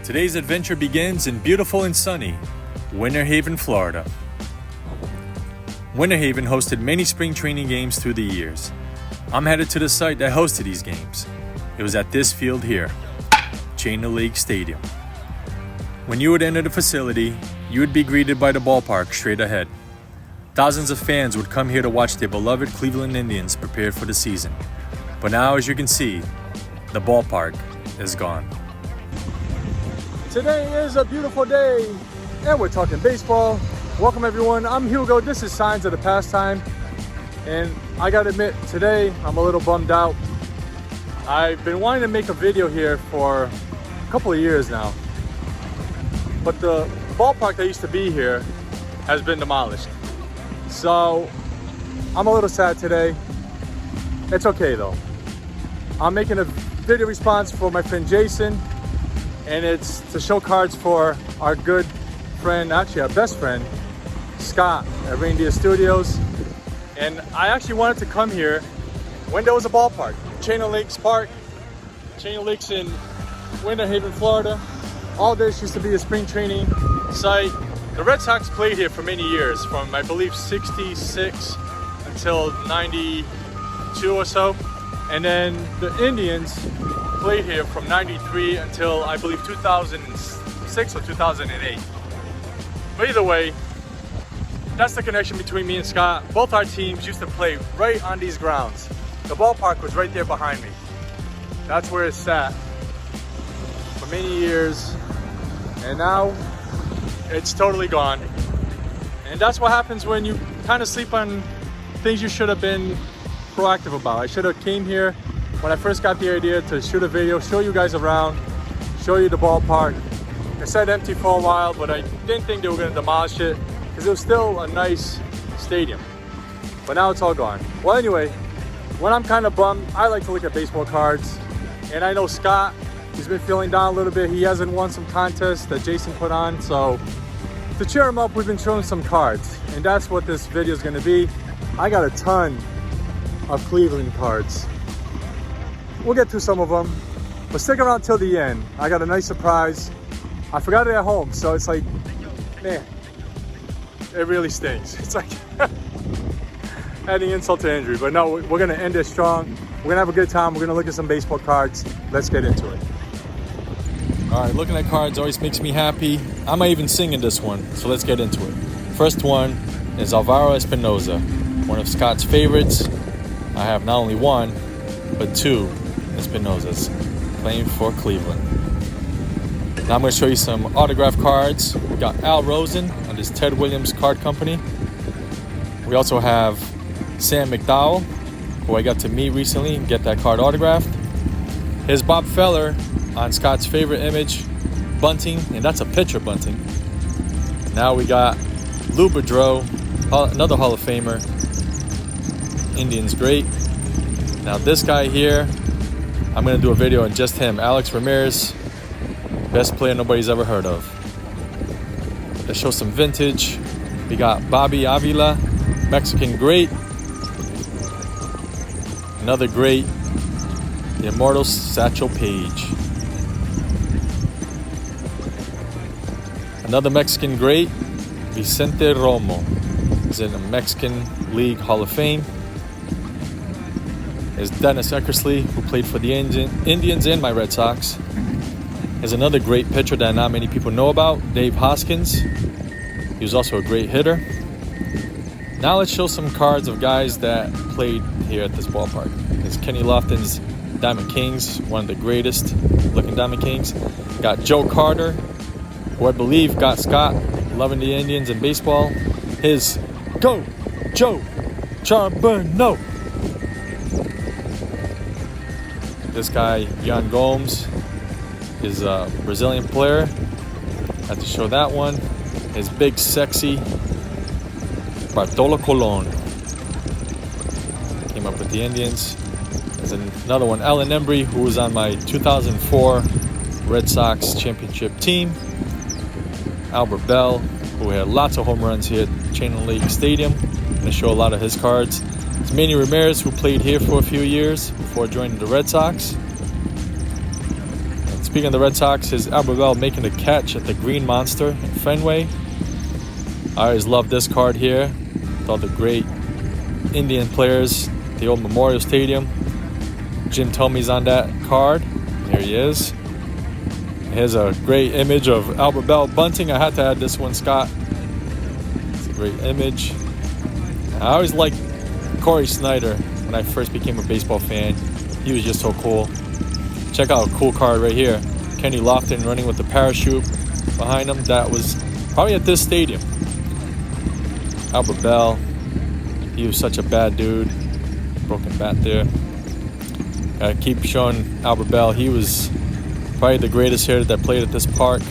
Today's adventure begins in beautiful and sunny Winter Haven, Florida. Winter Haven hosted many spring training games through the years. I'm headed to the site that hosted these games. It was at this field here, Chain League Stadium. When you would enter the facility, you would be greeted by the ballpark straight ahead. Thousands of fans would come here to watch their beloved Cleveland Indians prepare for the season. But now, as you can see, the ballpark is gone. Today is a beautiful day, and we're talking baseball. Welcome everyone, I'm Hugo. This is Signs of the Pastime, and I gotta admit, today I'm a little bummed out. I've been wanting to make a video here for a couple of years now, but the ballpark that used to be here has been demolished. So I'm a little sad today. It's okay though. I'm making a video response for my friend Jayson, and it's to show cards for our good friend, actually our best friend, Skaght at Reindeer Studios. And I actually wanted to come here when there was a ballpark. Chain of Lakes Park, Chain of Lakes in Winter Haven, Florida. All this used to be a spring training site. The Red Sox played here for many years, from I believe 66 until 92 or so. And then the Indians played here from 93 until I believe 2006 or 2008. But either way, that's the connection between me and Skaght. Both our teams used to play right on these grounds. The ballpark was right there behind me. That's where it sat for many years, and now it's totally gone. And that's what happens when you kind of sleep on things you should have been proactive about. I should have came here when I first got the idea to shoot a video, show you guys around, show you the ballpark. It sat empty for a while, but I didn't think they were going to demolish it because it was still a nice stadium. But now it's all gone. Well, anyway, when I'm kind of bummed, I like to look at baseball cards. And I know Skaght, he's been feeling down a little bit. He hasn't won some contests that Jayson put on. So to cheer him up, we've been showing some cards. And that's what this video is going to be. I got a ton of Cleveland cards. We'll get to some of them, but stick around till the end. I got a nice surprise. I forgot it at home, so it's like, man, it really stings. It's like adding insult to injury, but no, we're gonna end it strong. We're gonna have a good time. We're gonna look at some baseball cards. Let's get into it. All right, looking at cards always makes me happy. I might even sing in this one, so let's get into it. First one is Alvaro Espinoza, one of Skaught's favorites. I have not only one, but two Espinozas playing for Cleveland. Now I'm going to show you some autograph cards. We got Al Rosen on this Ted Williams card company. We also have Sam McDowell, who I got to meet recently and get that card autographed. Here's Bob Feller on Skaught's favorite image, bunting, and that's a pitcher bunting. Now we got Lou Boudreau, another Hall of Famer, Indians great. Now this guy here, I'm going to do a video on just him, Alex Ramirez, best player nobody's ever heard of. Let's show some vintage. We got Bobby Avila, Mexican great. Another great, the immortal Satchel Paige. Another Mexican great, Vicente Romo. He's in the Mexican League Hall of Fame. Is Dennis Eckersley, who played for the Indians and my Red Sox. Is another great pitcher that not many people know about, Dave Hoskins. He was also a great hitter. Now let's show some cards of guys that played here at this ballpark. It's Kenny Lofton's Diamond Kings, one of the greatest looking Diamond Kings. Got Joe Carter, who I believe got Skaght loving the Indians and baseball. His Go Joe Charbonneau. This guy, Jan Gomes, is a Brazilian player. Had to show that one. His big, sexy Bartolo Colon. Came up with the Indians. There's another one, Alan Embry, who was on my 2004 Red Sox championship team. Albert Bell, who had lots of home runs here at Chain League Stadium. I'm going to show a lot of his cards. It's Manny Ramirez, who played here for a few years before joining the Red Sox. It's speaking of the Red Sox, is Albert Bell making a catch at the Green Monster in Fenway. I always love this card here with all the great Indian players, the old Memorial Stadium. Jim Tomey's on that card. Here he is. Here's a great image of Albert Bell bunting. I had to add this one, Scott. It's a great image. I always liked Corey Snyder when I first became a baseball fan. He was just so cool. Check out a cool card right here. Kenny Lofton running with the parachute behind him. That was probably at this stadium. Albert Bell. He was such a bad dude. Broken bat there. I keep showing Albert Bell. He was probably the greatest hitter that played at this park.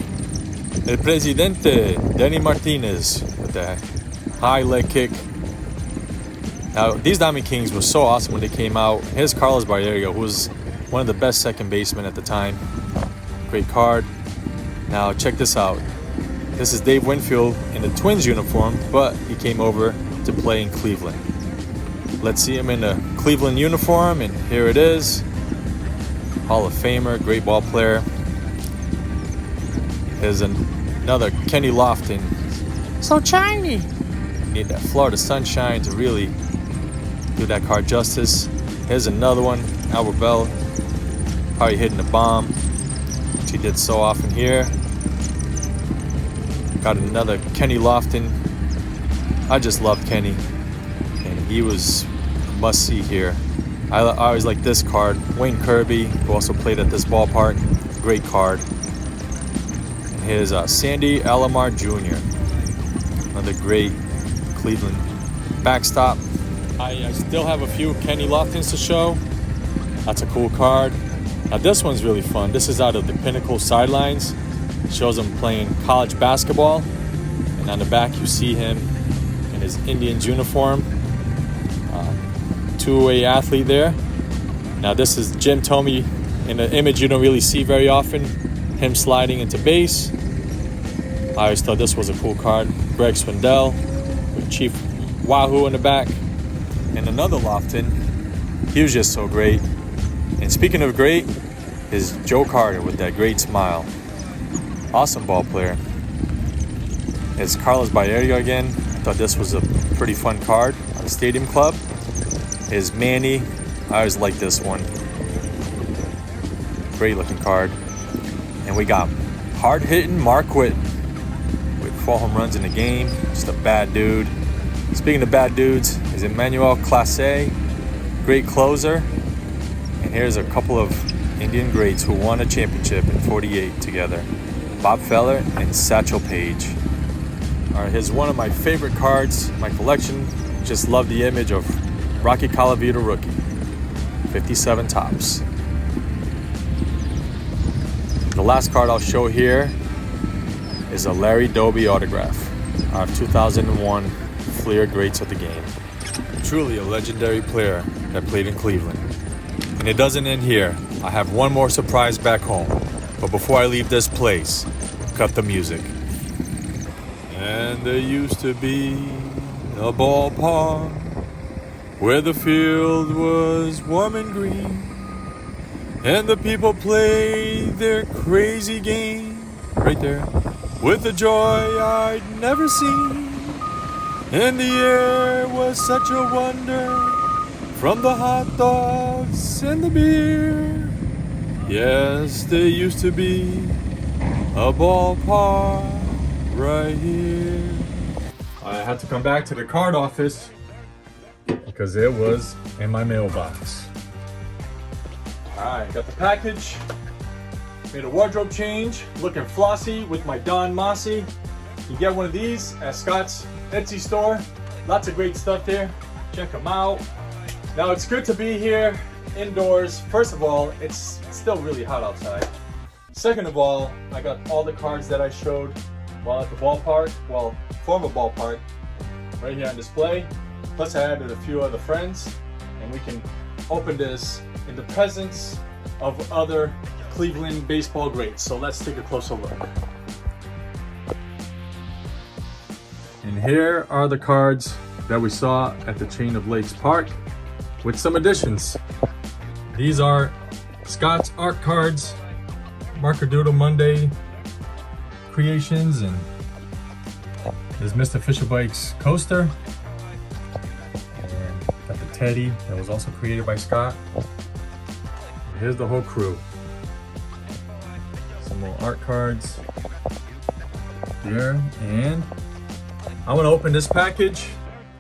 El Presidente, Denny Martinez, with that high leg kick. Now, these Diamond Kings were so awesome when they came out. Here's Carlos Barreiro, who was one of the best second basemen at the time. Great card. Now, check this out. This is Dave Winfield in the Twins uniform, but he came over to play in Cleveland. Let's see him in a Cleveland uniform, and here it is. Hall of Famer, great ball player. There's another Kenny Lofton. So shiny. You need that Florida sunshine to really do that card justice. Here's another one, Albert Bell, probably hitting the bomb, which he did so often here. Got another Kenny Lofton. I just loved Kenny, and he was a must-see here. I always like this card. Wayne Kirby, who also played at this ballpark, great card. And here's Sandy Alomar Jr., another great Cleveland backstop. I still have a few Kenny Loftons to show. That's a cool card. Now this one's really fun. This is out of the Pinnacle sidelines. It shows him playing college basketball. And on the back you see him in his Indians uniform. Two-way athlete there. Now this is Jim Thome in an image you don't really see very often. Him sliding into base. I always thought this was a cool card. Greg Swindell with Chief Wahoo in the back. And another Lofton. He was just so great. And speaking of great, is Joe Carter with that great smile. Awesome ball player. It's Carlos Barreiro again. I thought this was a pretty fun card on the Stadium Club. Is Manny. I always like this one. Great looking card. And we got hard-hitting Mark Whit with 4 home runs in the game. Just a bad dude. Speaking of bad dudes, is Emmanuel Clase. Great closer. And here's a couple of Indian greats who won a championship in '48 together. Bob Feller and Satchel Paige. All right, here's one of my favorite cards in my collection. Just love the image of Rocky Colavito rookie. 57 tops. The last card I'll show here is a Larry Doby autograph. Our 2001 Fleer Greats of the Game. Truly a legendary player that played in Cleveland. And it doesn't end here. I have one more surprise back home. But before I leave this place, cut the music. And there used to be a ballpark where the field was warm and green, and the people played their crazy game right there with a joy I'd never seen. And the air was such a wonder from the hot dogs and the beer. Yes, there used to be a ballpark right here. I had to come back to the card office because it was in my mailbox. Alright, got the package. Made a wardrobe change, looking flossy with my Don Mossy. You get one of these at Scott's Etsy store. Lots of great stuff there. Check them out. Now it's good to be here indoors. First of all, it's still really hot outside. Second of all, I got all the cards that I showed while at the ballpark, well, former ballpark, right here on display. Plus I added a few other friends, and we can open this in the presence of other Cleveland baseball greats. So let's take a closer look. And here are the cards that we saw at the Chain of Lakes Park with some additions. These are Scott's art cards Marker Doodle Monday creations, and there's Mr. Fisher Bikes coaster. And got the Teddy that was also created by Scott. And here's the whole crew. Some little art cards here, and I want to open this package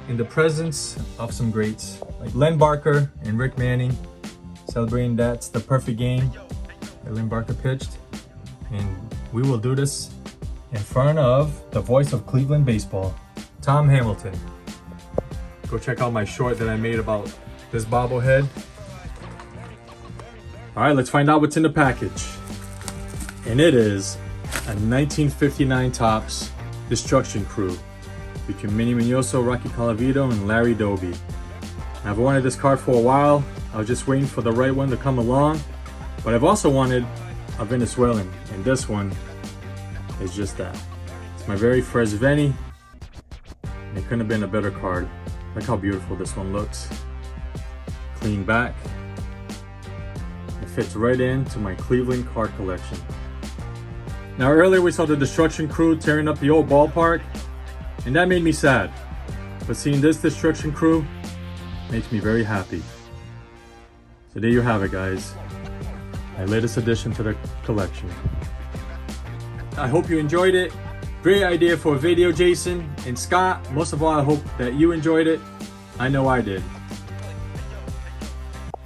in the presence of some greats like Len Barker and Rick Manning, celebrating That's the Perfect Game that Len Barker pitched. And we will do this in front of the voice of Cleveland baseball, Tom Hamilton. Go check out my short that I made about this bobblehead. All right, let's find out what's in the package. And it is a 1959 Topps Destruction Crew between Minnie Minoso, Rocky Colavito, and Larry Doby. I've wanted this card for a while. I was just waiting for the right one to come along, but I've also wanted a Venezuelan, and this one is just that. It's my very first Veni, and it couldn't have been a better card. Look how beautiful this one looks. Clean back. It fits right into my Cleveland card collection. Now earlier we saw the Destruction Crew tearing up the old ballpark, and that made me sad. But seeing this Destruction Crew makes me very happy. So there you have it, guys. My latest addition to the collection. I hope you enjoyed it. Great idea for a video, Jayson and Scott. Most of all, I hope that you enjoyed it. I know I did.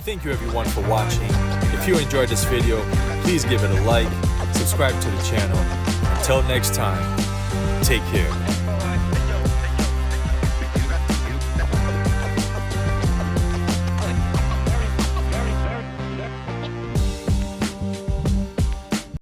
Thank you everyone for watching. If you enjoyed this video, please give it a like, subscribe to the channel. Until next time, take care.